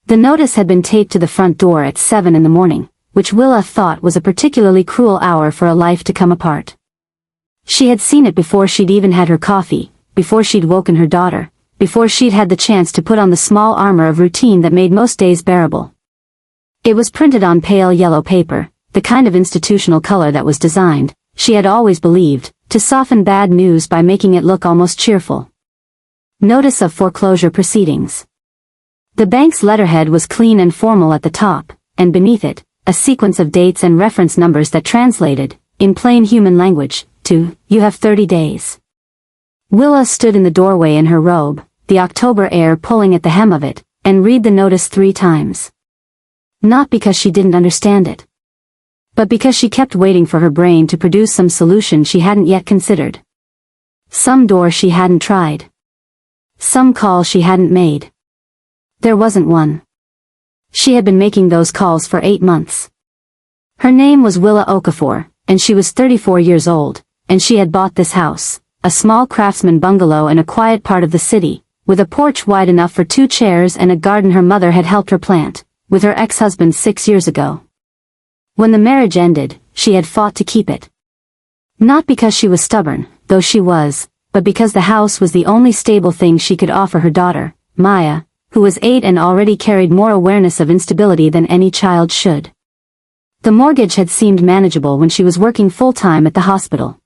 The notice had been taped to the front door at 7 in the morning, which Willa thought was a particularly cruel hour for a life to come apart. She had seen it before she'd even had her coffee, before she'd woken her daughter, before she'd had the chance to put on the small armor of routine that made most days bearable. It was printed on pale yellow paper, the kind of institutional color that was designed, she had always believed, to soften bad news by making it look almost cheerful. Notice of foreclosure proceedings. The bank's letterhead was clean and formal at the top, and beneath it, a sequence of dates and reference numbers that translated, in plain human language, to, "You have 30 days." Willa stood in the doorway in her robe, the October air pulling at the hem of it, and read the notice 3 times. Not because she didn't understand it, but because she kept waiting for her brain to produce some solution she hadn't yet considered. Some door she hadn't tried. Some call she hadn't made. There wasn't one. She had been making those calls for 8 months. Her name was Willa Okafor, and she was 34 years old, and she had bought this house, a small craftsman bungalow in a quiet part of the city, with a porch wide enough for 2 chairs and a garden her mother had helped her plant, with her ex-husband 6 years ago. When the marriage ended, she had fought to keep it. Not because she was stubborn, though she was, but because the house was the only stable thing she could offer her daughter, Maya, who was 8 and already carried more awareness of instability than any child should. The mortgage had seemed manageable when she was working full-time at the hospital.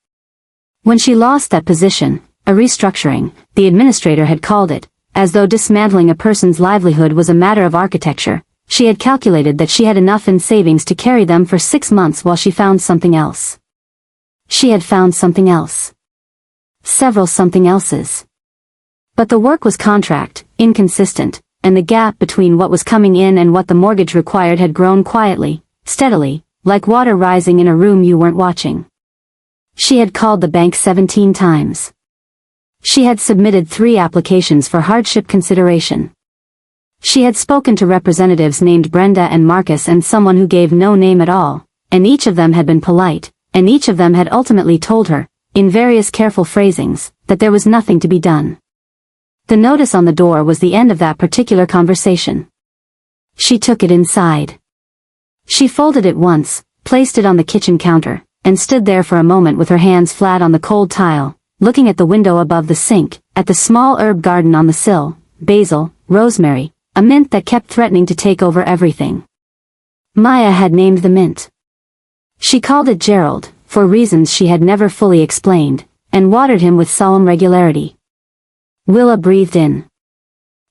When she lost that position, a restructuring, the administrator had called it, as though dismantling a person's livelihood was a matter of architecture, she had calculated that she had enough in savings to carry them for 6 months while she found something else. She had found something else. Several something elses. But the work was contract, inconsistent, and the gap between what was coming in and what the mortgage required had grown quietly, steadily, like water rising in a room you weren't watching. She had called the bank 17 times. She had submitted 3 applications for hardship consideration. She had spoken to representatives named Brenda and Marcus and someone who gave no name at all, and each of them had been polite, and each of them had ultimately told her, in various careful phrasings, that there was nothing to be done. The notice on the door was the end of that particular conversation. She took it inside. She folded it once, placed it on the kitchen counter, and stood there for a moment with her hands flat on the cold tile, looking at the window above the sink, at the small herb garden on the sill, basil, rosemary, a mint that kept threatening to take over everything. Maya had named the mint. She called it Gerald, for reasons she had never fully explained, and watered him with solemn regularity. Willa breathed in.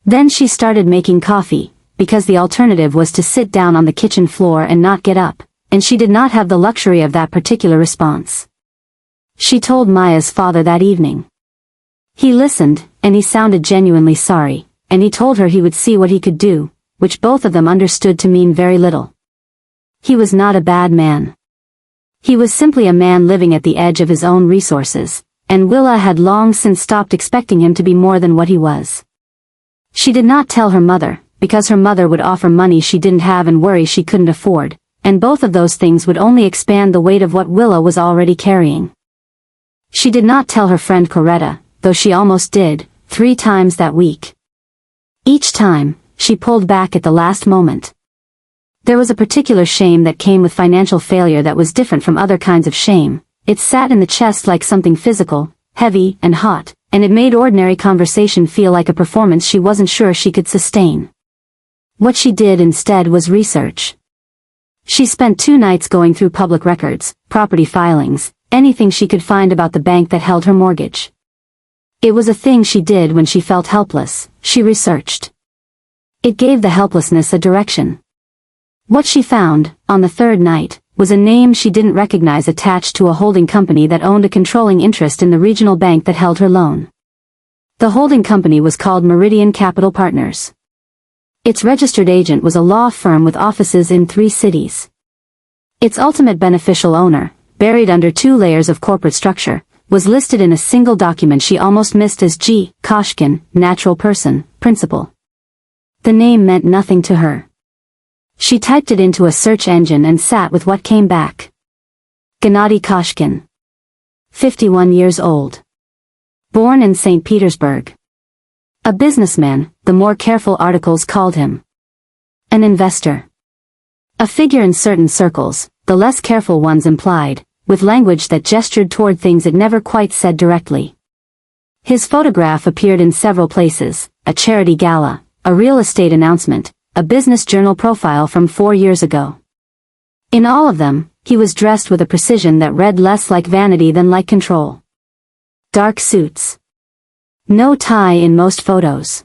Then she started making coffee, because the alternative was to sit down on the kitchen floor and not get up, and she did not have the luxury of that particular response. She told Maya's father that evening. He listened, and he sounded genuinely sorry, and he told her he would see what he could do, which both of them understood to mean very little. He was not a bad man. He was simply a man living at the edge of his own resources, and Willa had long since stopped expecting him to be more than what he was. She did not tell her mother, because her mother would offer money she didn't have and worry she couldn't afford, and both of those things would only expand the weight of what Willa was already carrying. She did not tell her friend Coretta, though she almost did, 3 times that week. Each time, she pulled back at the last moment. There was a particular shame that came with financial failure that was different from other kinds of shame. It sat in the chest like something physical, heavy and hot, and it made ordinary conversation feel like a performance she wasn't sure she could sustain. What she did instead was research. She spent 2 nights going through public records, property filings, anything she could find about the bank that held her mortgage. It was a thing she did when she felt helpless, she researched. It gave the helplessness a direction. What she found, on the 3rd night, was a name she didn't recognize attached to a holding company that owned a controlling interest in the regional bank that held her loan. The holding company was called Meridian Capital Partners. Its registered agent was a law firm with offices in 3 cities. Its ultimate beneficial owner, buried under 2 layers of corporate structure, was listed in a single document she almost missed as G. Koshkin, natural person, principal. The name meant nothing to her. She typed it into a search engine and sat with what came back. Gennady Koshkin. 51 years old. Born in St. Petersburg. A businessman, the more careful articles called him. An investor. A figure in certain circles, the less careful ones implied, with language that gestured toward things it never quite said directly. His photograph appeared in several places: a charity gala, a real estate announcement, a business journal profile from 4 years ago. In all of them, he was dressed with a precision that read less like vanity than like control. Dark suits. No tie in most photos.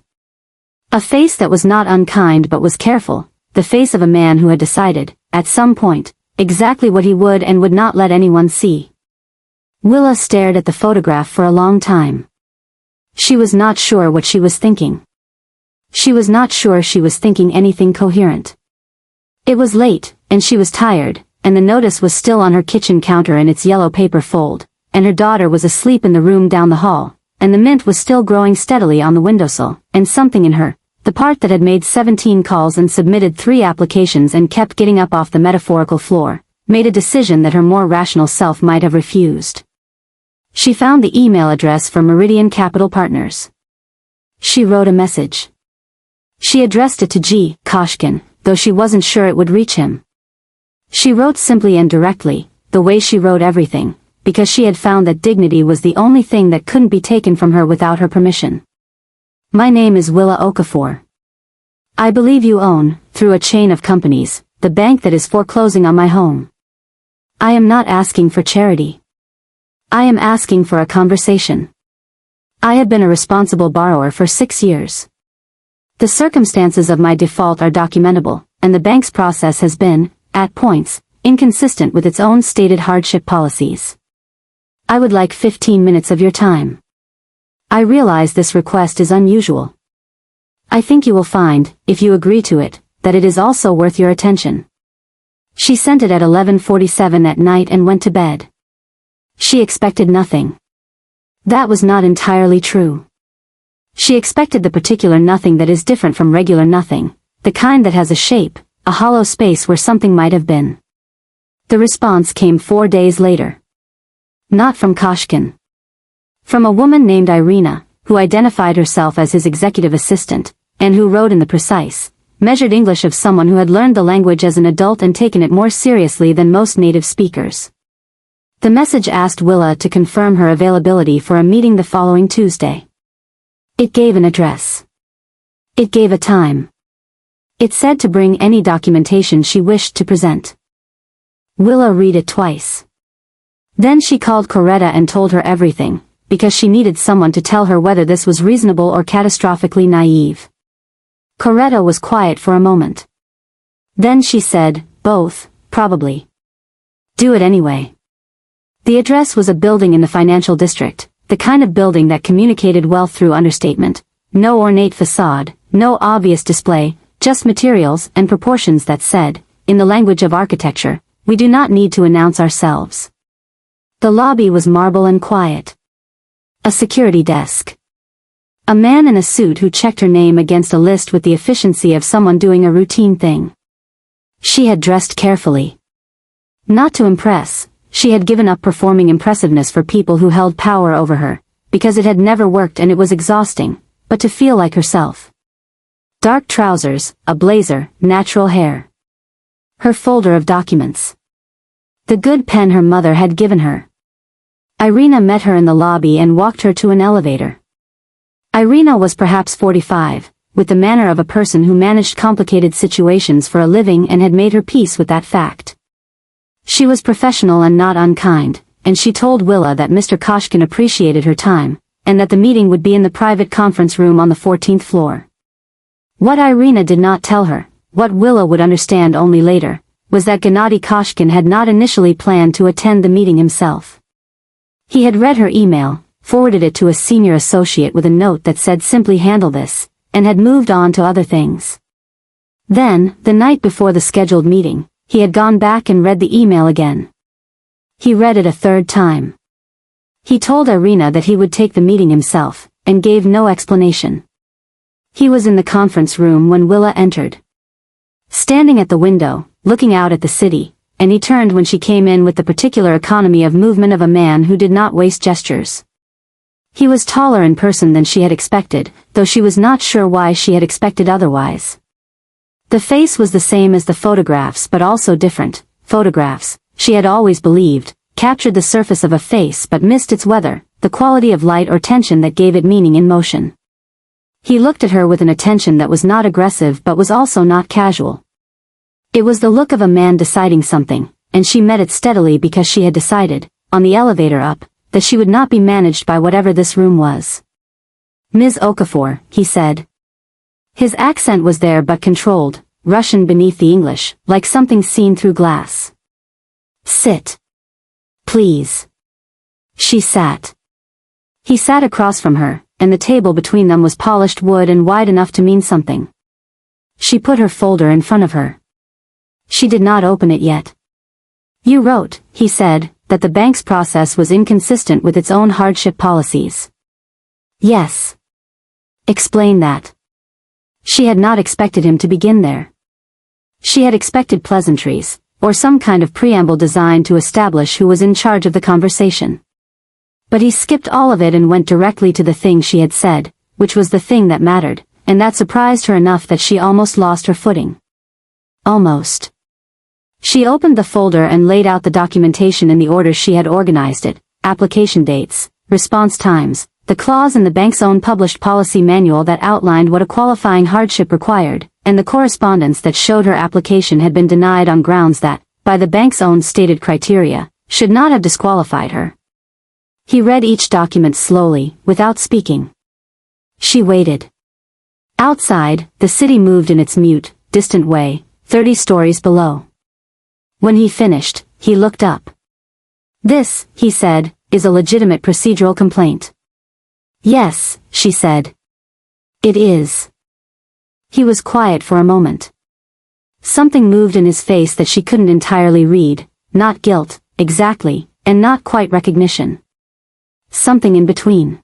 A face that was not unkind but was careful, the face of a man who had decided, at some point, exactly what he would and would not let anyone see. Willa stared at the photograph for a long time. She was not sure what she was thinking. She was not sure she was thinking anything coherent. It was late, and she was tired, and the notice was still on her kitchen counter in its yellow paper fold, and her daughter was asleep in the room down the hall, and the mint was still growing steadily on the windowsill, and something in her, the part that had made 17 calls and submitted 3 applications and kept getting up off the metaphorical floor, made a decision that her more rational self might have refused. She found the email address for Meridian Capital Partners. She wrote a message. She addressed it to G. Koshkin, though she wasn't sure it would reach him. She wrote simply and directly, the way she wrote everything, because she had found that dignity was the only thing that couldn't be taken from her without her permission. My name is Willa Okafor. I believe you own, through a chain of companies, the bank that is foreclosing on my home. I am not asking for charity. I am asking for a conversation. I have been a responsible borrower for 6 years. The circumstances of my default are documentable, and the bank's process has been, at points, inconsistent with its own stated hardship policies. I would like 15 minutes of your time. I realize this request is unusual. I think you will find, if you agree to it, that it is also worth your attention. She sent it at 11:47 at night and went to bed. She expected nothing. That was not entirely true. She expected the particular nothing that is different from regular nothing, the kind that has a shape, a hollow space where something might have been. The response came 4 days later. Not from Koshkin. From a woman named Irina, who identified herself as his executive assistant, and who wrote in the precise, measured English of someone who had learned the language as an adult and taken it more seriously than most native speakers. The message asked Willa to confirm her availability for a meeting the following Tuesday. It gave an address. It gave a time. It said to bring any documentation she wished to present. Willa read it twice. Then she called Coretta and told her everything, because she needed someone to tell her whether this was reasonable or catastrophically naive. Coretta was quiet for a moment. Then she said, both, probably. Do it anyway. The address was a building in the financial district, the kind of building that communicated wealth through understatement, no ornate facade, no obvious display, just materials and proportions that said, in the language of architecture, we do not need to announce ourselves. The lobby was marble and quiet. A security desk. A man in a suit who checked her name against a list with the efficiency of someone doing a routine thing. She had dressed carefully. Not to impress, she had given up performing impressiveness for people who held power over her, because it had never worked and it was exhausting, but to feel like herself. Dark trousers, a blazer, natural hair. Her folder of documents. The good pen her mother had given her. Irina met her in the lobby and walked her to an elevator. Irina was perhaps 45, with the manner of a person who managed complicated situations for a living and had made her peace with that fact. She was professional and not unkind, and she told Willa that Mr. Koshkin appreciated her time, and that the meeting would be in the private conference room on the 14th floor. What Irina did not tell her, what Willa would understand only later, was that Gennady Koshkin had not initially planned to attend the meeting himself. He had read her email, forwarded it to a senior associate with a note that said simply handle this, and had moved on to other things. Then, the night before the scheduled meeting, he had gone back and read the email again. He read it a third time. He told Irina that he would take the meeting himself, and gave no explanation. He was in the conference room when Willa entered. Standing at the window, looking out at the city, and he turned when she came in with the particular economy of movement of a man who did not waste gestures. He was taller in person than she had expected, though she was not sure why she had expected otherwise. The face was the same as the photographs but also different. Photographs, she had always believed, captured the surface of a face but missed its weather, the quality of light or tension that gave it meaning in motion. He looked at her with an attention that was not aggressive but was also not casual. It was the look of a man deciding something, and she met it steadily because she had decided, on the elevator up, that she would not be managed by whatever this room was. "Ms. Okafor," he said. His accent was there but controlled, Russian beneath the English, like something seen through glass. "Sit. Please." She sat. He sat across from her, and the table between them was polished wood and wide enough to mean something. She put her folder in front of her. She did not open it yet. "You wrote," he said, "that the bank's process was inconsistent with its own hardship policies." "Yes." "Explain that." She had not expected him to begin there. She had expected pleasantries, or some kind of preamble designed to establish who was in charge of the conversation. But he skipped all of it and went directly to the thing she had said, which was the thing that mattered, and that surprised her enough that she almost lost her footing. Almost. She opened the folder and laid out the documentation in the order she had organized it: application dates, response times, the clause in the bank's own published policy manual that outlined what a qualifying hardship required, and the correspondence that showed her application had been denied on grounds that, by the bank's own stated criteria, should not have disqualified her. He read each document slowly, without speaking. She waited. Outside, the city moved in its mute, distant way, 30 stories below. When he finished, he looked up. "This," he said, "is a legitimate procedural complaint." "Yes," she said. "It is." He was quiet for a moment. Something moved in his face that she couldn't entirely read, not guilt, exactly, and not quite recognition. Something in between.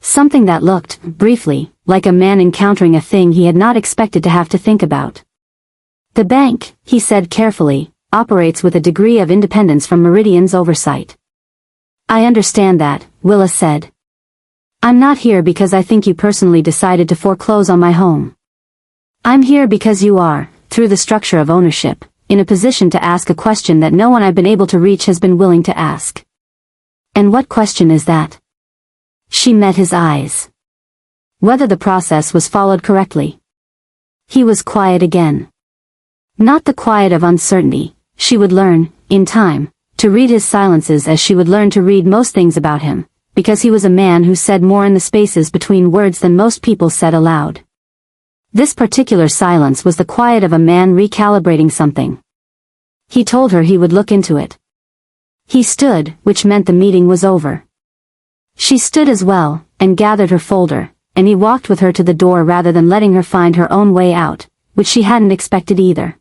Something that looked, briefly, like a man encountering a thing he had not expected to have to think about. "The bank," he said carefully, "operates with a degree of independence from Meridian's oversight." "I understand that," Willa said. "I'm not here because I think you personally decided to foreclose on my home. I'm here because you are, through the structure of ownership, in a position to ask a question that no one I've been able to reach has been willing to ask." "And what question is that?" She met his eyes. Whether the process was followed correctly. He was quiet again. Not the quiet of uncertainty. She would learn, in time, to read his silences as she would learn to read most things about him, because he was a man who said more in the spaces between words than most people said aloud. This particular silence was the quiet of a man recalibrating something. He told her he would look into it. He stood, which meant the meeting was over. She stood as well, and gathered her folder, and he walked with her to the door rather than letting her find her own way out, which she hadn't expected either.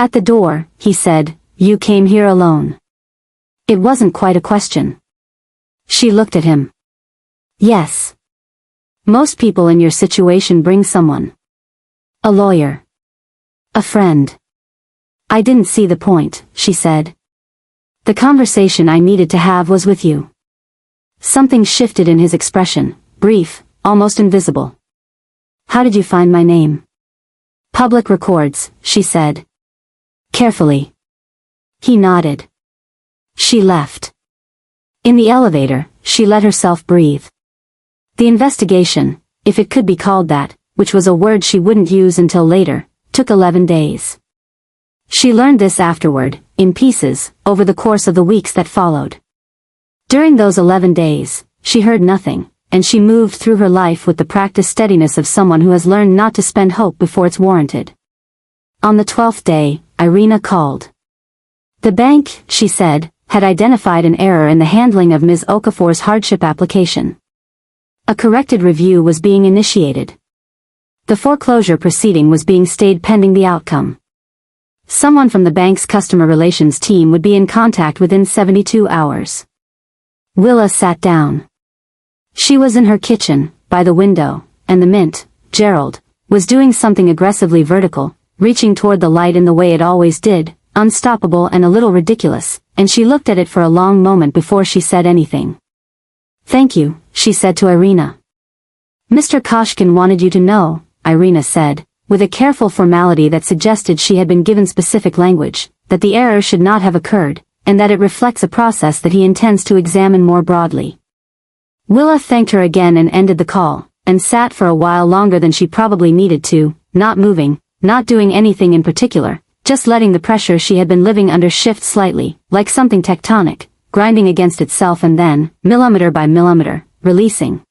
At the door, he said, "You came here alone." It wasn't quite a question. She looked at him. "Yes. Most people in your situation bring someone. A lawyer. A friend." "I didn't see the point," she said. "The conversation I needed to have was with you." Something shifted in his expression, brief, almost invisible. "How did you find my name?" "Public records," she said. Carefully. He nodded. She left. In the elevator, she let herself breathe. The investigation, if it could be called that, which was a word she wouldn't use until later, took 11 days. She learned this afterward, in pieces, over the course of the weeks that followed. During those 11 days, she heard nothing, and she moved through her life with the practiced steadiness of someone who has learned not to spend hope before it's warranted. On the 12th day, Irina called. The bank, she said, had identified an error in the handling of Ms. Okafor's hardship application. A corrected review was being initiated. The foreclosure proceeding was being stayed pending the outcome. Someone from the bank's customer relations team would be in contact within 72 hours. Willa sat down. She was in her kitchen, by the window, and the mint, Gerald, was doing something aggressively vertical, reaching toward the light in the way it always did, unstoppable and a little ridiculous, and she looked at it for a long moment before she said anything. "Thank you," she said to Irina. "Mr. Koshkin wanted you to know," Irina said, with a careful formality that suggested she had been given specific language, that the error should not have occurred, and that it reflects a process that he intends to examine more broadly. Willa thanked her again and ended the call, and sat for a while longer than she probably needed to, not moving, not doing anything in particular, just letting the pressure she had been living under shift slightly, like something tectonic, grinding against itself and then, millimeter by millimeter, releasing.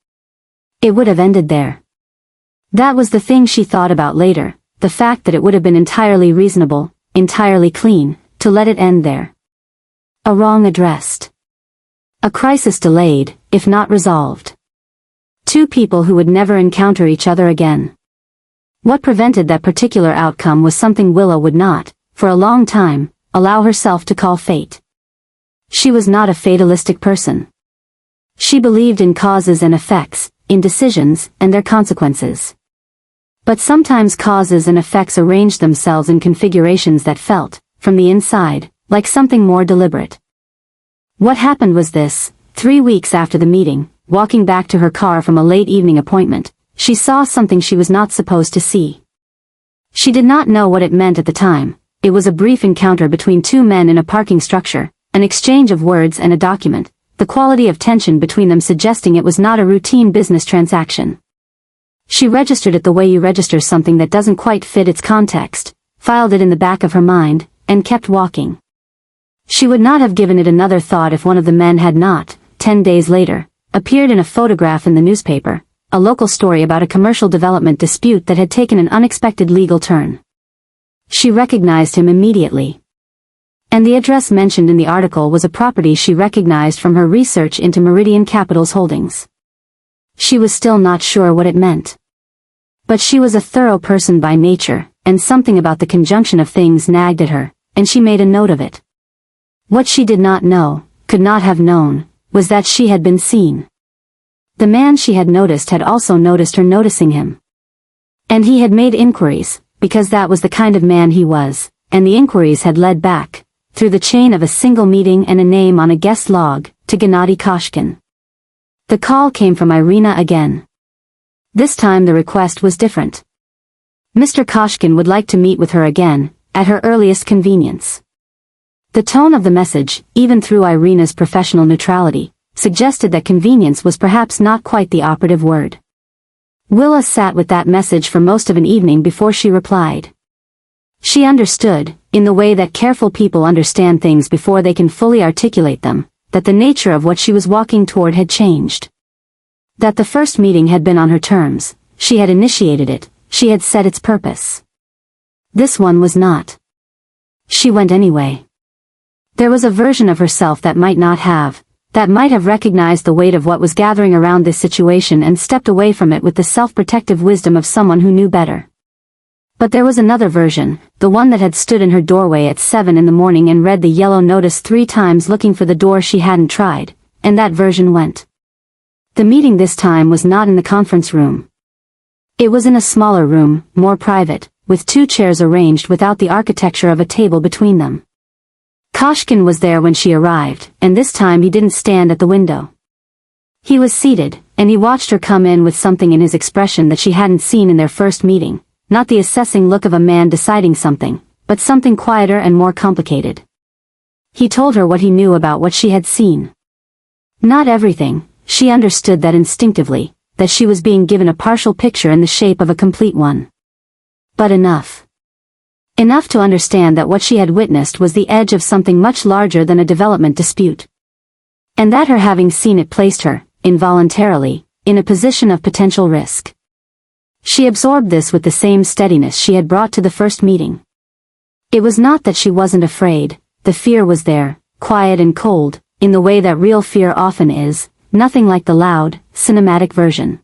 It would have ended there. That was the thing she thought about later, the fact that it would have been entirely reasonable, entirely clean, to let it end there. A wrong addressed. A crisis delayed, if not resolved. Two people who would never encounter each other again. What prevented that particular outcome was something Willa would not, for a long time, allow herself to call fate. She was not a fatalistic person. She believed in causes and effects, in decisions and their consequences. But sometimes causes and effects arranged themselves in configurations that felt, from the inside, like something more deliberate. What happened was this: 3 weeks after the meeting, walking back to her car from a late evening appointment, she saw something she was not supposed to see. She did not know what it meant at the time. It was a brief encounter between two men in a parking structure, an exchange of words and a document, the quality of tension between them suggesting it was not a routine business transaction. She registered it the way you register something that doesn't quite fit its context, filed it in the back of her mind, and kept walking. She would not have given it another thought if one of the men had not, 10 days later, appeared in a photograph in the newspaper, a local story about a commercial development dispute that had taken an unexpected legal turn. She recognized him immediately. And the address mentioned in the article was a property she recognized from her research into Meridian Capital's holdings. She was still not sure what it meant. But she was a thorough person by nature, and something about the conjunction of things nagged at her, and she made a note of it. What she did not know, could not have known, was that she had been seen. The man she had noticed had also noticed her noticing him. And he had made inquiries, because that was the kind of man he was, and the inquiries had led back, through the chain of a single meeting and a name on a guest log, to Gennady Koshkin. The call came from Irina again. This time the request was different. Mr. Koshkin would like to meet with her again, at her earliest convenience. The tone of the message, even through Irina's professional neutrality, suggested that convenience was perhaps not quite the operative word. Willa sat with that message for most of an evening before she replied. She understood, in the way that careful people understand things before they can fully articulate them, that the nature of what she was walking toward had changed. That the first meeting had been on her terms, she had initiated it, she had set its purpose. This one was not. She went anyway. There was a version of herself that might have recognized the weight of what was gathering around this situation and stepped away from it with the self-protective wisdom of someone who knew better. But there was another version, the one that had stood in her doorway at 7 in the morning and read the yellow notice 3 times looking for the door she hadn't tried, and that version went. The meeting this time was not in the conference room. It was in a smaller room, more private, with 2 chairs arranged without the architecture of a table between them. Koshkin was there when she arrived, and this time he didn't stand at the window. He was seated, and he watched her come in with something in his expression that she hadn't seen in their first meeting, not the assessing look of a man deciding something, but something quieter and more complicated. He told her what he knew about what she had seen. Not everything, she understood that instinctively, that she was being given a partial picture in the shape of a complete one. But enough. Enough to understand that what she had witnessed was the edge of something much larger than a development dispute. And that her having seen it placed her, involuntarily, in a position of potential risk. She absorbed this with the same steadiness she had brought to the first meeting. It was not that she wasn't afraid, the fear was there, quiet and cold, in the way that real fear often is, nothing like the loud, cinematic version.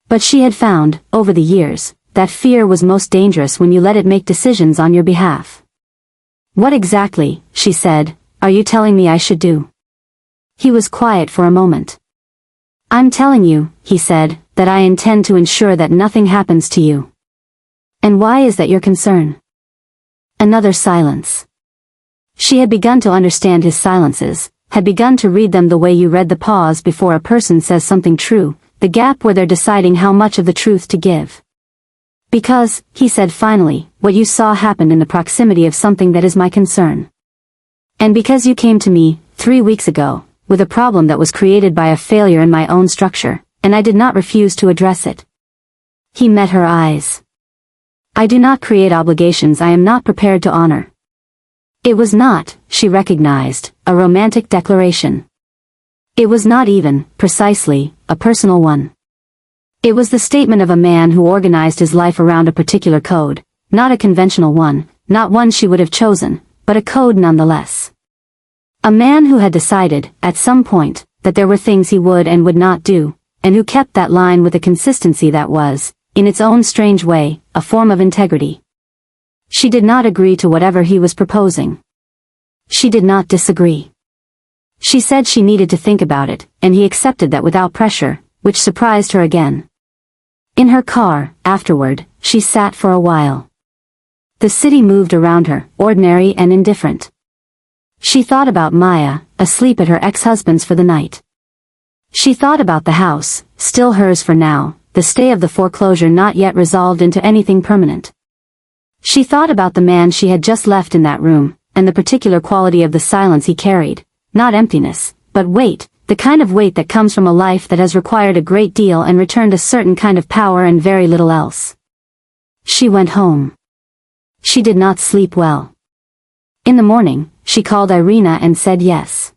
But she had found, over the years, that fear was most dangerous when you let it make decisions on your behalf. "What exactly," she said, "are you telling me I should do?" He was quiet for a moment. "I'm telling you," he said, "that I intend to ensure that nothing happens to you." "And why is that your concern?" Another silence. She had begun to understand his silences, had begun to read them the way you read the pause before a person says something true, the gap where they're deciding how much of the truth to give. Because, he said finally, what you saw happened in the proximity of something that is my concern. And because you came to me, 3 weeks ago, with a problem that was created by a failure in my own structure, and I did not refuse to address it. He met her eyes. I do not create obligations I am not prepared to honor. It was not, she recognized, a romantic declaration. It was not even, precisely, a personal one. It was the statement of a man who organized his life around a particular code, not a conventional one, not one she would have chosen, but a code nonetheless. A man who had decided, at some point, that there were things he would and would not do, and who kept that line with a consistency that was, in its own strange way, a form of integrity. She did not agree to whatever he was proposing. She did not disagree. She said she needed to think about it, and he accepted that without pressure, which surprised her again. In her car, afterward, she sat for a while. The city moved around her, ordinary and indifferent. She thought about Maya, asleep at her ex-husband's for the night. She thought about the house, still hers for now, the stay of the foreclosure not yet resolved into anything permanent. She thought about the man she had just left in that room, and the particular quality of the silence he carried, not emptiness, but weight, the kind of weight that comes from a life that has required a great deal and returned a certain kind of power and very little else. She went home. She did not sleep well. In the morning, she called Irina and said yes.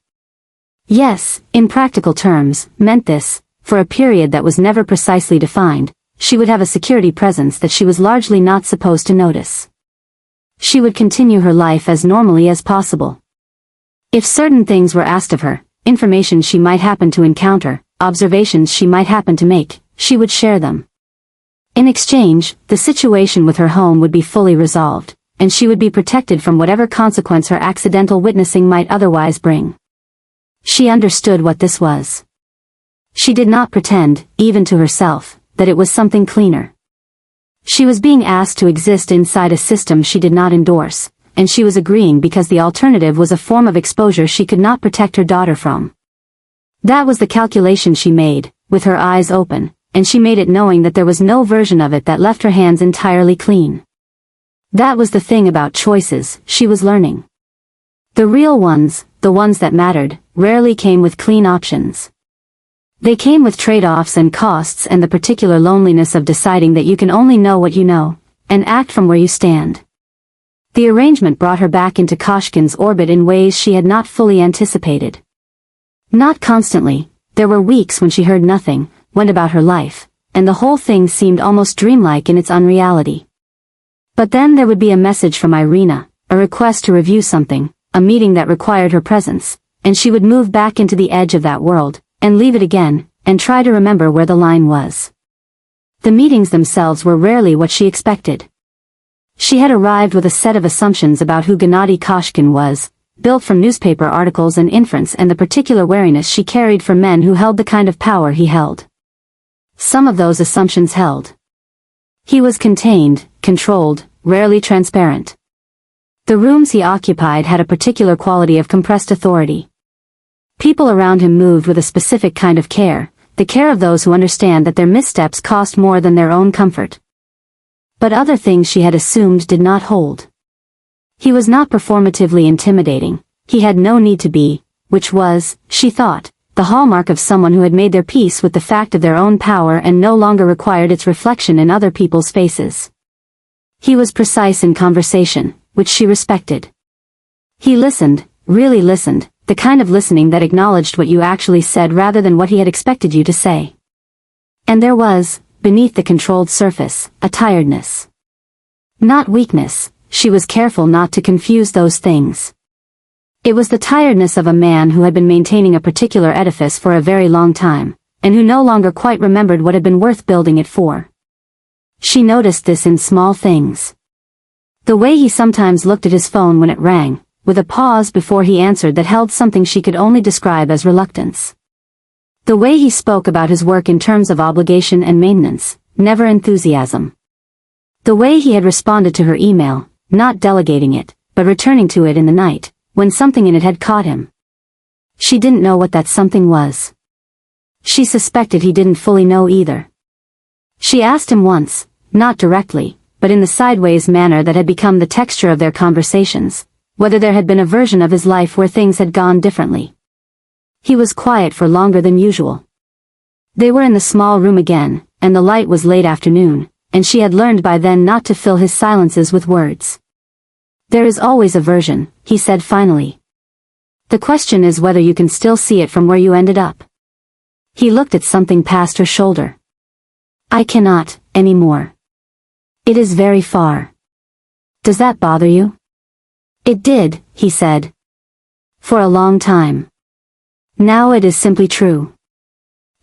Yes, in practical terms, meant this, for a period that was never precisely defined, she would have a security presence that she was largely not supposed to notice. She would continue her life as normally as possible. If certain things were asked of her, information she might happen to encounter, observations she might happen to make, she would share them. In exchange, the situation with her home would be fully resolved, and she would be protected from whatever consequence her accidental witnessing might otherwise bring. She understood what this was. She did not pretend, even to herself, that it was something cleaner. She was being asked to exist inside a system she did not endorse, and she was agreeing because the alternative was a form of exposure she could not protect her daughter from. That was the calculation she made, with her eyes open, and she made it knowing that there was no version of it that left her hands entirely clean. That was the thing about choices, she was learning. The real ones, the ones that mattered, rarely came with clean options. They came with trade-offs and costs and the particular loneliness of deciding that you can only know what you know, and act from where you stand. The arrangement brought her back into Koshkin's orbit in ways she had not fully anticipated. Not constantly, there were weeks when she heard nothing, went about her life, and the whole thing seemed almost dreamlike in its unreality. But then there would be a message from Irina, a request to review something, a meeting that required her presence, and she would move back into the edge of that world, and leave it again, and try to remember where the line was. The meetings themselves were rarely what she expected. She had arrived with a set of assumptions about who Gennady Koshkin was, built from newspaper articles and inference and the particular wariness she carried for men who held the kind of power he held. Some of those assumptions held. He was contained, controlled, rarely transparent. The rooms he occupied had a particular quality of compressed authority. People around him moved with a specific kind of care, the care of those who understand that their missteps cost more than their own comfort. But other things she had assumed did not hold. He was not performatively intimidating, he had no need to be, which was, she thought, the hallmark of someone who had made their peace with the fact of their own power and no longer required its reflection in other people's faces. He was precise in conversation, which she respected. He listened, really listened, the kind of listening that acknowledged what you actually said rather than what he had expected you to say. And there was, beneath the controlled surface, a tiredness. Not weakness, she was careful not to confuse those things. It was the tiredness of a man who had been maintaining a particular edifice for a very long time, and who no longer quite remembered what had been worth building it for. She noticed this in small things. The way he sometimes looked at his phone when it rang, with a pause before he answered that held something she could only describe as reluctance. The way he spoke about his work in terms of obligation and maintenance, never enthusiasm. The way he had responded to her email, not delegating it, but returning to it in the night, when something in it had caught him. She didn't know what that something was. She suspected he didn't fully know either. She asked him once, not directly, but in the sideways manner that had become the texture of their conversations, whether there had been a version of his life where things had gone differently. He was quiet for longer than usual. They were in the small room again, and the light was late afternoon, and she had learned by then not to fill his silences with words. "There is always a version," he said finally. "The question is whether you can still see it from where you ended up." He looked at something past her shoulder. "I cannot, anymore. It is very far. Does that bother you?" "It did," he said. "For a long time. Now it is simply true."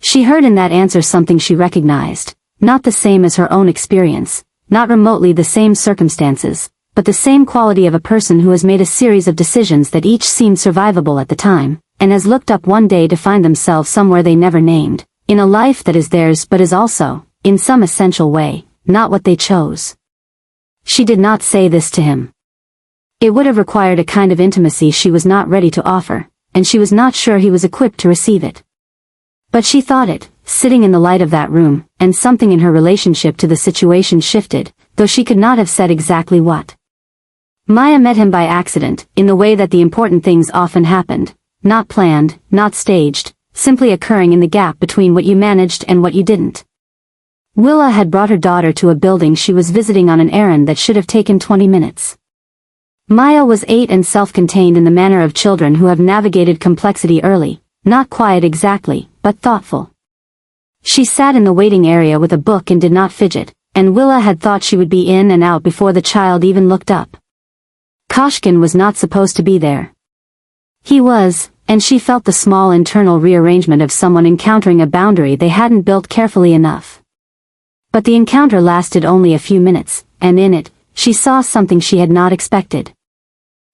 She heard in that answer something she recognized, not the same as her own experience, not remotely the same circumstances, but the same quality of a person who has made a series of decisions that each seemed survivable at the time, and has looked up one day to find themselves somewhere they never named, in a life that is theirs but is also, in some essential way, not what they chose. She did not say this to him. It would have required a kind of intimacy she was not ready to offer, and she was not sure he was equipped to receive it. But she thought it, sitting in the light of that room, and something in her relationship to the situation shifted, though she could not have said exactly what. Maya met him by accident, in the way that the important things often happened, not planned, not staged, simply occurring in the gap between what you managed and what you didn't. Willa had brought her daughter to a building she was visiting on an errand that should have taken 20 minutes. Maya was 8 and self-contained in the manner of children who have navigated complexity early, not quiet exactly, but thoughtful. She sat in the waiting area with a book and did not fidget, and Willa had thought she would be in and out before the child even looked up. Koshkin was not supposed to be there. He was, and she felt the small internal rearrangement of someone encountering a boundary they hadn't built carefully enough. But the encounter lasted only a few minutes, and in it, she saw something she had not expected.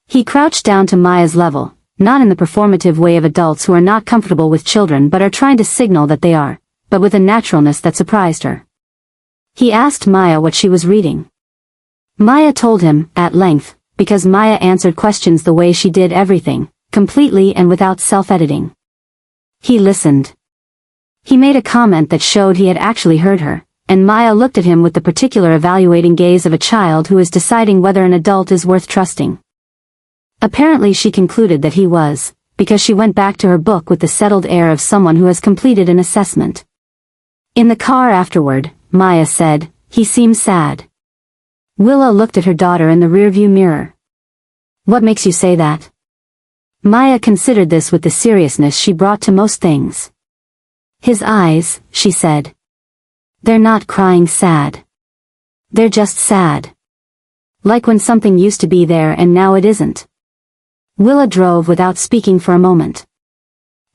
He crouched down to Maya's level, not in the performative way of adults who are not comfortable with children but are trying to signal that they are, but with a naturalness that surprised her. He asked Maya what she was reading. Maya told him, at length, because Maya answered questions the way she did everything, completely and without self-editing. He listened. He made a comment that showed he had actually heard her, and Maya looked at him with the particular evaluating gaze of a child who is deciding whether an adult is worth trusting. Apparently she concluded that he was, because she went back to her book with the settled air of someone who has completed an assessment. In the car afterward, Maya said, "He seems sad." Willa looked at her daughter in the rearview mirror. "What makes you say that?" Maya considered this with the seriousness she brought to most things. "His eyes," she said. "They're not crying sad. They're just sad. Like when something used to be there and now it isn't." Willa drove without speaking for a moment.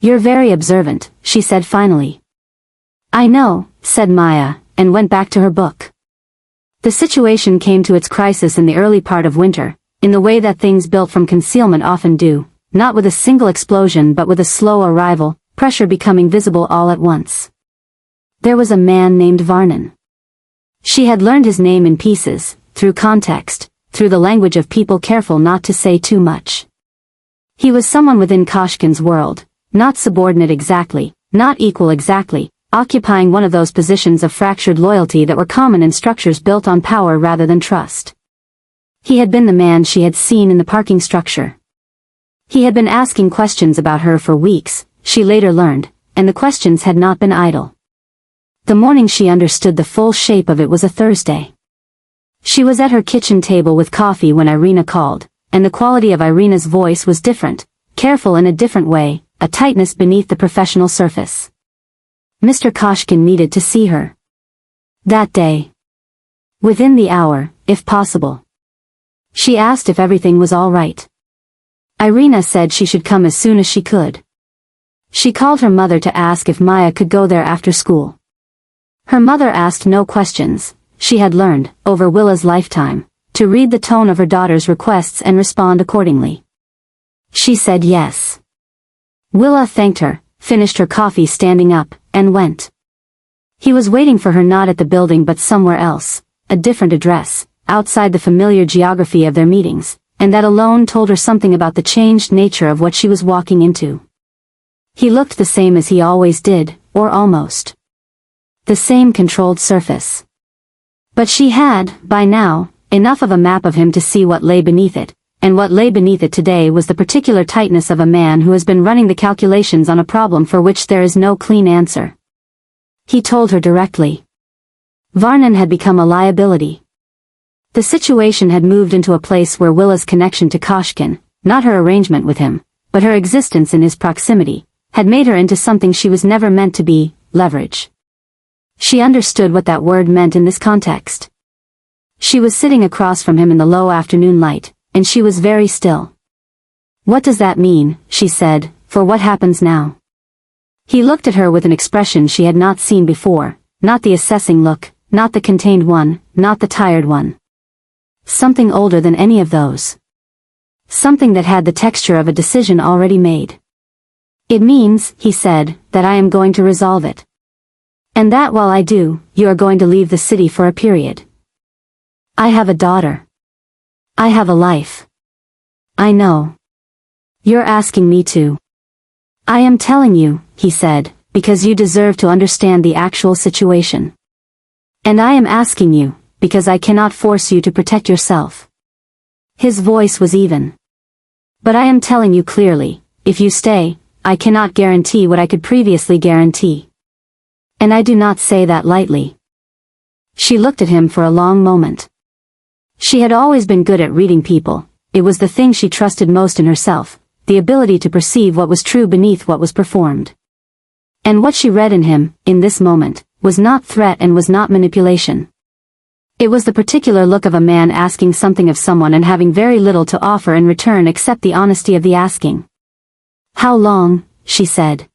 "You're very observant," she said finally. "I know," said Maya, and went back to her book. The situation came to its crisis in the early part of winter, in the way that things built from concealment often do, not with a single explosion but with a slow arrival, pressure becoming visible all at once. There was a man named Varnan. She had learned his name in pieces, through context, through the language of people careful not to say too much. He was someone within Koshkin's world, not subordinate exactly, not equal exactly, occupying one of those positions of fractured loyalty that were common in structures built on power rather than trust. He had been the man she had seen in the parking structure. He had been asking questions about her for weeks, she later learned, and the questions had not been idle. The morning she understood the full shape of it was a Thursday. She was at her kitchen table with coffee when Irina called, and the quality of Irina's voice was different, careful in a different way, a tightness beneath the professional surface. Mr. Koshkin needed to see her. That day. Within the hour, if possible. She asked if everything was all right. Irina said she should come as soon as she could. She called her mother to ask if Maya could go there after school. Her mother asked no questions. She had learned, over Willa's lifetime, to read the tone of her daughter's requests and respond accordingly. She said yes. Willa thanked her, finished her coffee standing up, and went. He was waiting for her not at the building but somewhere else, a different address, outside the familiar geography of their meetings, and that alone told her something about the changed nature of what she was walking into. He looked the same as he always did, or almost. The same controlled surface. But she had, by now, enough of a map of him to see what lay beneath it, and what lay beneath it today was the particular tightness of a man who has been running the calculations on a problem for which there is no clean answer. He told her directly. Varnan had become a liability. The situation had moved into a place where Willa's connection to Koshkin, not her arrangement with him, but her existence in his proximity, had made her into something she was never meant to be, leverage. She understood what that word meant in this context. She was sitting across from him in the low afternoon light, and she was very still. "What does that mean?" she said, "for what happens now?" He looked at her with an expression she had not seen before, not the assessing look, not the contained one, not the tired one. Something older than any of those. Something that had the texture of a decision already made. "It means," he said, "that I am going to resolve it. And that while I do, you are going to leave the city for a period. I have a daughter. I have a life. I know. You're asking me to. I am telling you," he said, "because you deserve to understand the actual situation. And I am asking you, because I cannot force you to protect yourself." His voice was even. "But I am telling you clearly, if you stay, I cannot guarantee what I could previously guarantee. And I do not say that lightly." She looked at him for a long moment. She had always been good at reading people, it was the thing she trusted most in herself, the ability to perceive what was true beneath what was performed. And what she read in him, in this moment, was not threat and was not manipulation. It was the particular look of a man asking something of someone and having very little to offer in return except the honesty of the asking. "How long?" she said.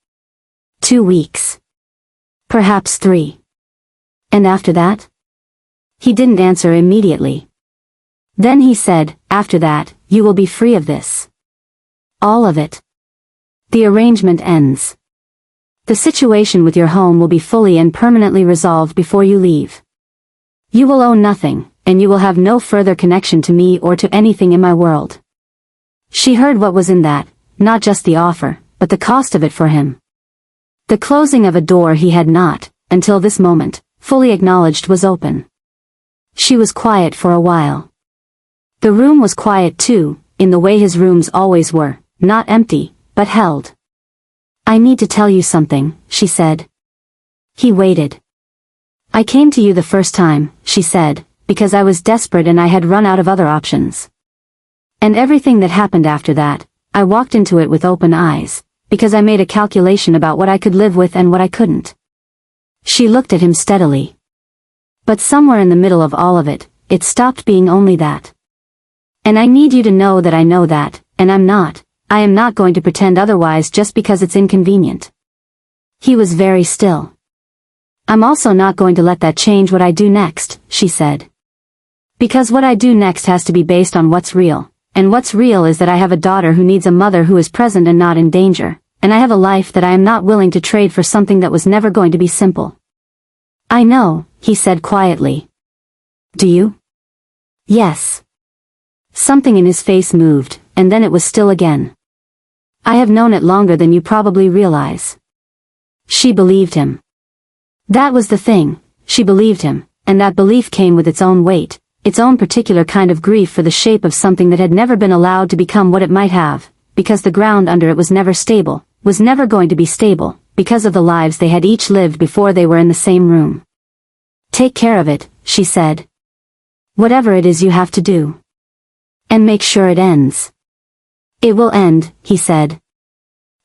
2 weeks. Perhaps 3. "And after that?" He didn't answer immediately. Then he said, "After that, you will be free of this. All of it. The arrangement ends. The situation with your home will be fully and permanently resolved before you leave. You will own nothing, and you will have no further connection to me or to anything in my world." She heard what was in that, not just the offer, but the cost of it for him. The closing of a door he had not, until this moment, fully acknowledged was open. She was quiet for a while. The room was quiet too, in the way his rooms always were, not empty, but held. "I need to tell you something," she said. He waited. "I came to you the first time," she said, "because I was desperate and I had run out of other options. And everything that happened after that, I walked into it with open eyes, because I made a calculation about what I could live with and what I couldn't." She looked at him steadily. "But somewhere in the middle of all of it, it stopped being only that. And I need you to know that I know that, and I am not going to pretend otherwise just because it's inconvenient." He was very still. "I'm also not going to let that change what I do next," she said. "Because what I do next has to be based on what's real, and what's real is that I have a daughter who needs a mother who is present and not in danger, and I have a life that I am not willing to trade for something that was never going to be simple." "I know," he said quietly. "Do you?" "Yes." Something in his face moved, and then it was still again. "I have known it longer than you probably realize." She believed him. That was the thing, she believed him, and that belief came with its own weight, its own particular kind of grief for the shape of something that had never been allowed to become what it might have, because the ground under it was never stable, was never going to be stable, because of the lives they had each lived before they were in the same room. "Take care of it," she said. "Whatever it is you have to do. And make sure it ends." "It will end," he said.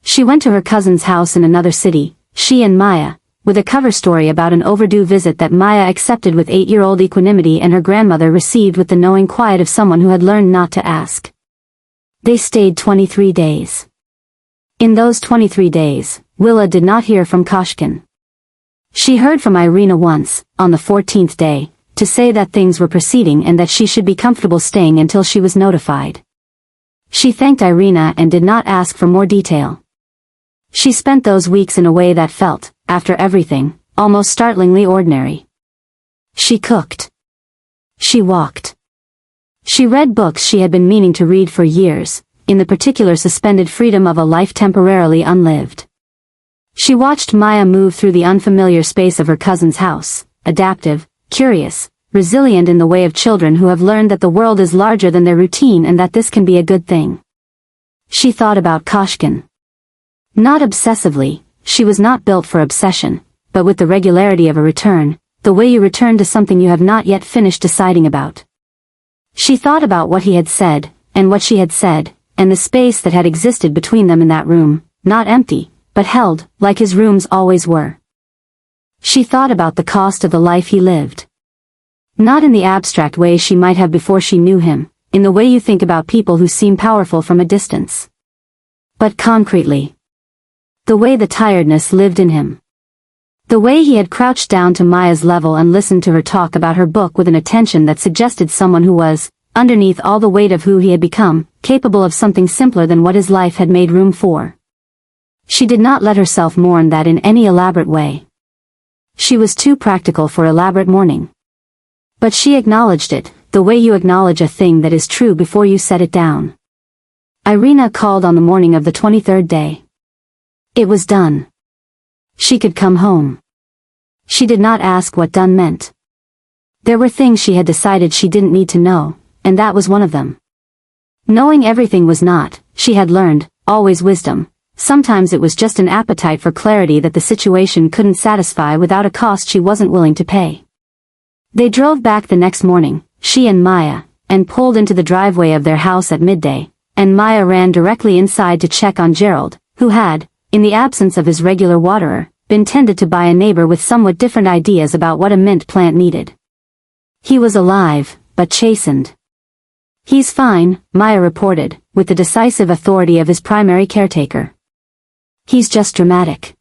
She went to her cousin's house in another city, she and Maya, with a cover story about an overdue visit that Maya accepted with 8-year-old equanimity and her grandmother received with the knowing quiet of someone who had learned not to ask. They stayed 23 days. In those 23 days, Willa did not hear from Koshkin. She heard from Irina once, on the 14th day, to say that things were proceeding and that she should be comfortable staying until she was notified. She thanked Irina and did not ask for more detail. She spent those weeks in a way that felt, after everything, almost startlingly ordinary. She cooked. She walked. She read books she had been meaning to read for years, in the particular suspended freedom of a life temporarily unlived. She watched Maya move through the unfamiliar space of her cousin's house, adaptive, curious, resilient in the way of children who have learned that the world is larger than their routine and that this can be a good thing. She thought about Koshkin. Not obsessively, she was not built for obsession, but with the regularity of a return, the way you return to something you have not yet finished deciding about. She thought about what he had said, and what she had said, and the space that had existed between them in that room, not empty, but held, like his rooms always were. She thought about the cost of the life he lived. Not in the abstract way she might have before she knew him, in the way you think about people who seem powerful from a distance. But concretely. The way the tiredness lived in him. The way he had crouched down to Maya's level and listened to her talk about her book with an attention that suggested someone who was, underneath all the weight of who he had become, capable of something simpler than what his life had made room for. She did not let herself mourn that in any elaborate way. She was too practical for elaborate mourning. But she acknowledged it, the way you acknowledge a thing that is true before you set it down. Irina called on the morning of the 23rd day. It was done. She could come home. She did not ask what done meant. There were things she had decided she didn't need to know, and that was one of them. Knowing everything was not, she had learned, always wisdom. Sometimes it was just an appetite for clarity that the situation couldn't satisfy without a cost she wasn't willing to pay. They drove back the next morning, she and Maya, and pulled into the driveway of their house at midday, and Maya ran directly inside to check on Gerald, who had, in the absence of his regular waterer, been tended to by a neighbor with somewhat different ideas about what a mint plant needed. He was alive, but chastened. He's fine, Maya reported, with the decisive authority of his primary caretaker. He's just dramatic.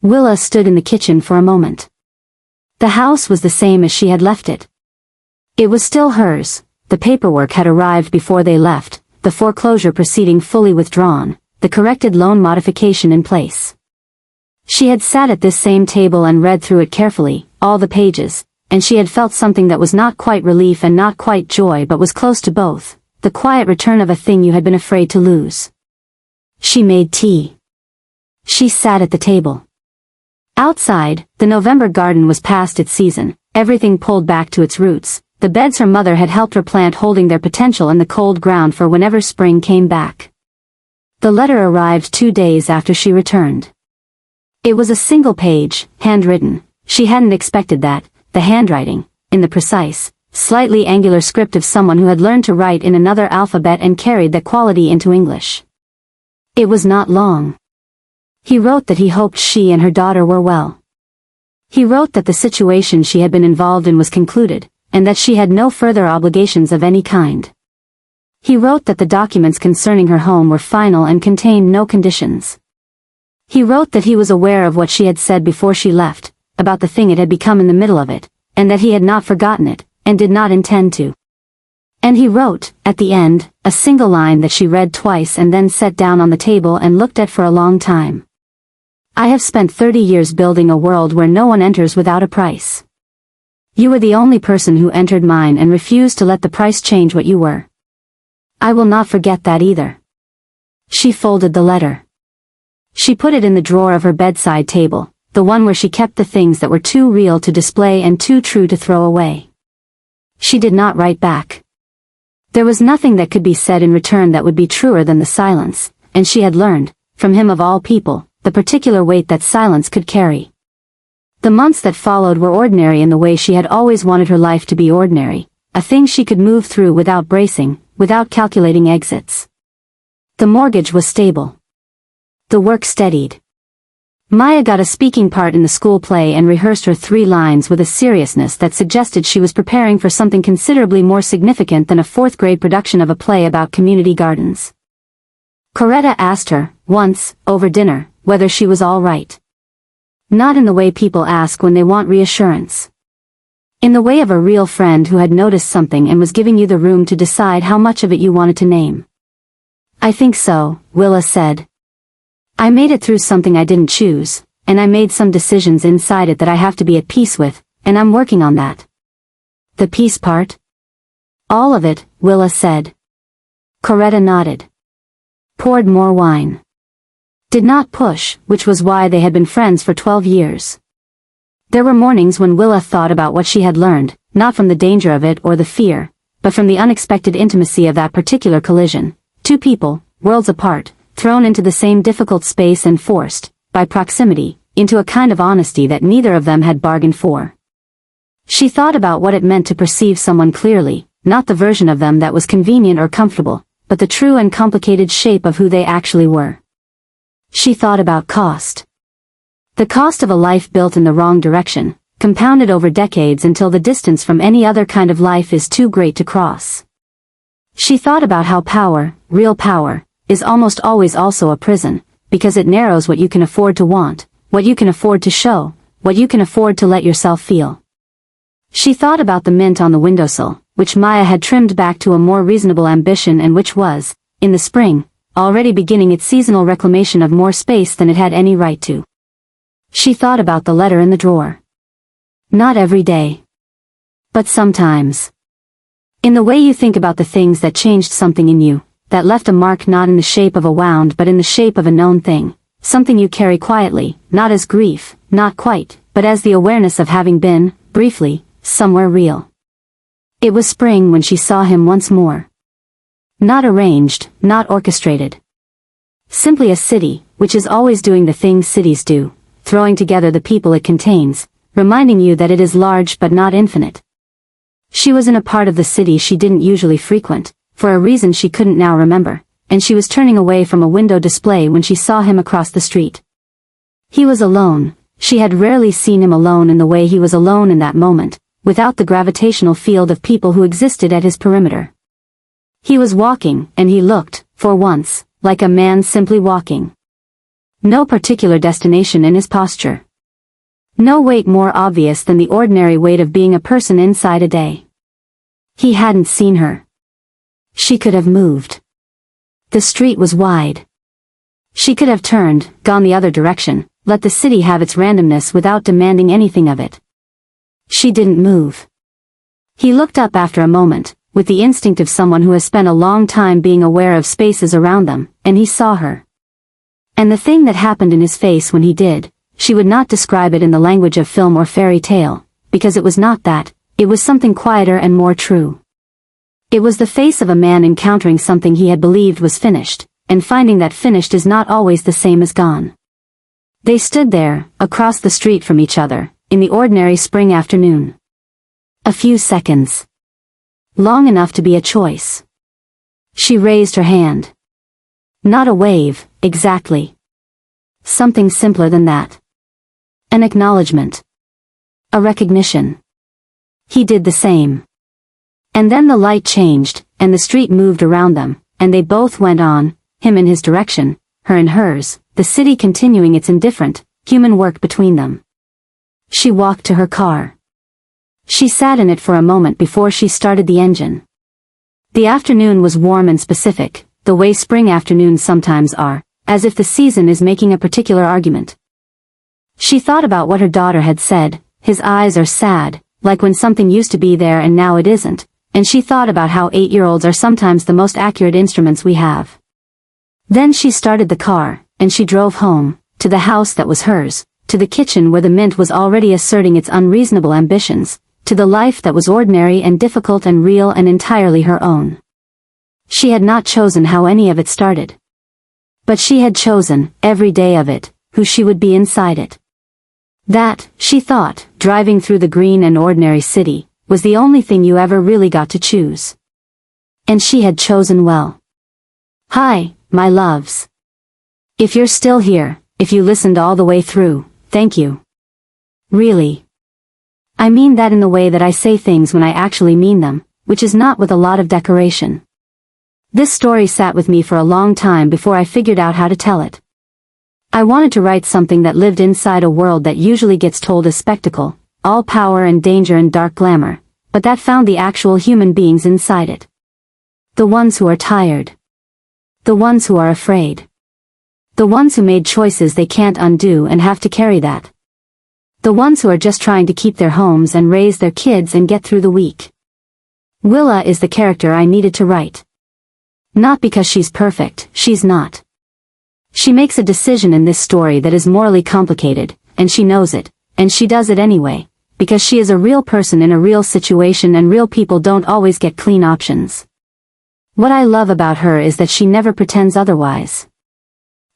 Willa stood in the kitchen for a moment. The house was the same as she had left it. It was still hers, the paperwork had arrived before they left, the foreclosure proceeding fully withdrawn, the corrected loan modification in place. She had sat at this same table and read through it carefully, all the pages, and she had felt something that was not quite relief and not quite joy but was close to both, the quiet return of a thing you had been afraid to lose. She made tea. She sat at the table. Outside, the November garden was past its season, everything pulled back to its roots, the beds her mother had helped her plant holding their potential in the cold ground for whenever spring came back. The letter arrived 2 days after she returned. It was a single page, handwritten. She hadn't expected that, the handwriting, in the precise, slightly angular script of someone who had learned to write in another alphabet and carried that quality into English. It was not long. He wrote that he hoped she and her daughter were well. He wrote that the situation she had been involved in was concluded, and that she had no further obligations of any kind. He wrote that the documents concerning her home were final and contained no conditions. He wrote that he was aware of what she had said before she left, about the thing it had become in the middle of it, and that he had not forgotten it, and did not intend to. And he wrote, at the end, a single line that she read twice and then set down on the table and looked at for a long time. I have spent 30 years building a world where no one enters without a price. You were the only person who entered mine and refused to let the price change what you were. I will not forget that either. She folded the letter. She put it in the drawer of her bedside table, the one where she kept the things that were too real to display and too true to throw away. She did not write back. There was nothing that could be said in return that would be truer than the silence, and she had learned, from him of all people, the particular weight that silence could carry. The months that followed were ordinary in the way she had always wanted her life to be ordinary, a thing she could move through without bracing, without calculating exits. The mortgage was stable. The work steadied. Maya got a speaking part in the school play and rehearsed her 3 lines with a seriousness that suggested she was preparing for something considerably more significant than a 4th-grade production of a play about community gardens. Coretta asked her, once, over dinner, whether she was all right. Not in the way people ask when they want reassurance. In the way of a real friend who had noticed something and was giving you the room to decide how much of it you wanted to name. I think so, Willa said. I made it through something I didn't choose, and I made some decisions inside it that I have to be at peace with, and I'm working on that. The peace part? All of it, Willa said. Coretta nodded. Poured more wine. Did not push, which was why they had been friends for 12 years. There were mornings when Willa thought about what she had learned, not from the danger of it or the fear, but from the unexpected intimacy of that particular collision. Two people, worlds apart, thrown into the same difficult space and forced, by proximity, into a kind of honesty that neither of them had bargained for. She thought about what it meant to perceive someone clearly, not the version of them that was convenient or comfortable, but the true and complicated shape of who they actually were. She thought about cost. The cost of a life built in the wrong direction, compounded over decades until the distance from any other kind of life is too great to cross. She thought about how power, real power, is almost always also a prison, because it narrows what you can afford to want, what you can afford to show, what you can afford to let yourself feel. She thought about the mint on the windowsill, which Maya had trimmed back to a more reasonable ambition and which was, in the spring, already beginning its seasonal reclamation of more space than it had any right to. She thought about the letter in the drawer. Not every day. But sometimes. In the way you think about the things that changed something in you, that left a mark not in the shape of a wound but in the shape of a known thing, something you carry quietly, not as grief, not quite, but as the awareness of having been, briefly, somewhere real. It was spring when she saw him once more. Not arranged, not orchestrated. Simply a city, which is always doing the things cities do, throwing together the people it contains, reminding you that it is large but not infinite. She was in a part of the city she didn't usually frequent, for a reason she couldn't now remember, and she was turning away from a window display when she saw him across the street. He was alone. She had rarely seen him alone in the way he was alone in that moment, without the gravitational field of people who existed at his perimeter. He was walking, and he looked, for once, like a man simply walking. No particular destination in his posture. No weight more obvious than the ordinary weight of being a person inside a day. He hadn't seen her. She could have moved. The street was wide. She could have turned, gone the other direction, let the city have its randomness without demanding anything of it. She didn't move. He looked up after a moment, with the instinct of someone who has spent a long time being aware of spaces around them, and he saw her. And the thing that happened in his face when he did, she would not describe it in the language of film or fairy tale, because it was not that, it was something quieter and more true. It was the face of a man encountering something he had believed was finished, and finding that finished is not always the same as gone. They stood there, across the street from each other, in the ordinary spring afternoon. A few seconds. Long enough to be a choice. She raised her hand. Not a wave, exactly. Something simpler than that. An acknowledgement. A recognition. He did the same. And then the light changed, and the street moved around them, and they both went on, him in his direction, her in hers, the city continuing its indifferent, human work between them. She walked to her car. She sat in it for a moment before she started the engine. The afternoon was warm and specific, the way spring afternoons sometimes are, as if the season is making a particular argument. She thought about what her daughter had said, his eyes are sad, like when something used to be there and now it isn't, and she thought about how 8-year-olds are sometimes the most accurate instruments we have. Then she started the car, and she drove home, to the house that was hers, to the kitchen where the mint was already asserting its unreasonable ambitions, to the life that was ordinary and difficult and real and entirely her own. She had not chosen how any of it started. But she had chosen, every day of it, who she would be inside it. That, she thought, driving through the green and ordinary city, was the only thing you ever really got to choose. And she had chosen well. Hi, my loves. If you're still here, if you listened all the way through, thank you. Really. I mean that in the way that I say things when I actually mean them, which is not with a lot of decoration. This story sat with me for a long time before I figured out how to tell it. I wanted to write something that lived inside a world that usually gets told as spectacle, all power and danger and dark glamour, but that found the actual human beings inside it. The ones who are tired. The ones who are afraid. The ones who made choices they can't undo and have to carry that. The ones who are just trying to keep their homes and raise their kids and get through the week. Willa is the character I needed to write. Not because she's perfect, she's not. She makes a decision in this story that is morally complicated, and she knows it, and she does it anyway, because she is a real person in a real situation, and real people don't always get clean options. What I love about her is that she never pretends otherwise.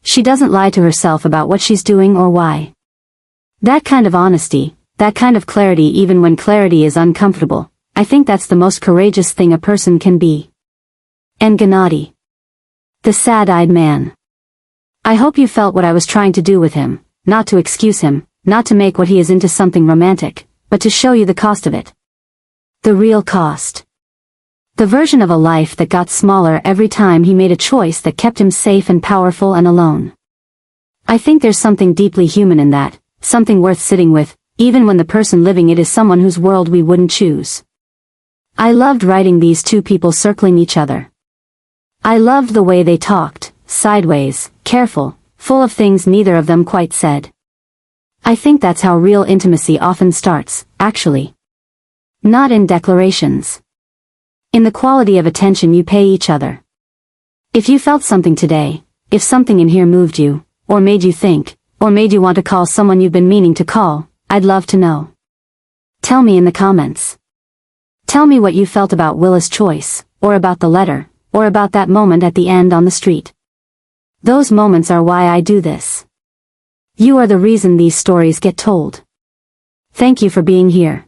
She doesn't lie to herself about what she's doing or why. That kind of honesty, that kind of clarity, even when clarity is uncomfortable, I think that's the most courageous thing a person can be. And Gennady. The sad-eyed man. I hope you felt what I was trying to do with him, not to excuse him, not to make what he is into something romantic, but to show you the cost of it. The real cost. The version of a life that got smaller every time he made a choice that kept him safe and powerful and alone. I think there's something deeply human in that, something worth sitting with, even when the person living it is someone whose world we wouldn't choose. I loved writing these two people circling each other. I loved the way they talked, sideways, careful, full of things neither of them quite said. I think that's how real intimacy often starts, actually. Not in declarations. In the quality of attention you pay each other. If you felt something today, if something in here moved you, or made you think, or made you want to call someone you've been meaning to call, I'd love to know. Tell me in the comments. Tell me what you felt about Willa's choice, or about the letter, or about that moment at the end on the street. Those moments are why I do this. You are the reason these stories get told. Thank you for being here.